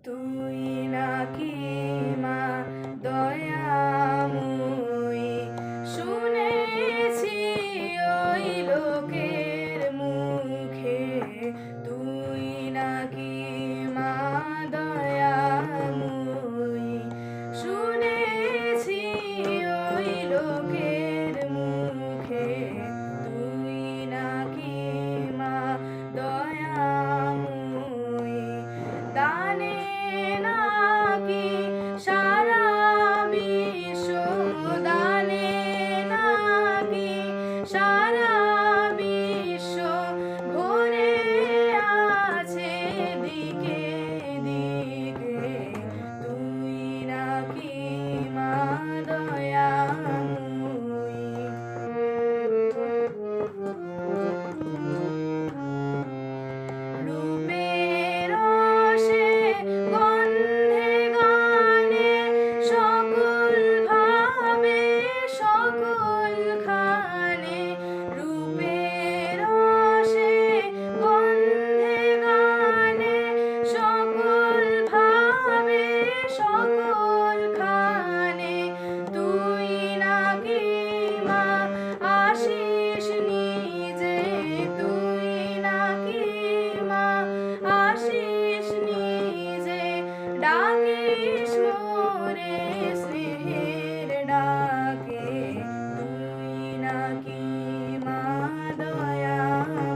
তুই নাকি মা দয়াময়ী, শুনেছি ওই লোকের মুখে, তুই নাকি মা দয়াময়ী, শুনেছি ওই লোকের মুখে, তুই নাকি মা দয়াময়ী। দানে নাকি সারা বিশ্ব, দানে নাকি সারা বিশ্ব ভরে আছে দিকে দিকে, তুই নাকি মা দয়াময়ী। রূপের রসে গন্ধে গানে সকল ভাবে সকলখানে, রূপের রসে গন্ধে গানে সকল ভাবে সকলখানে, তুই নাকি মা আসিস নিজে, তুই নাকি মা আসিস নিজে, ডাকিস মোরে স্নেহের ডাকে, তুই নাকি মা দয়াময়ী।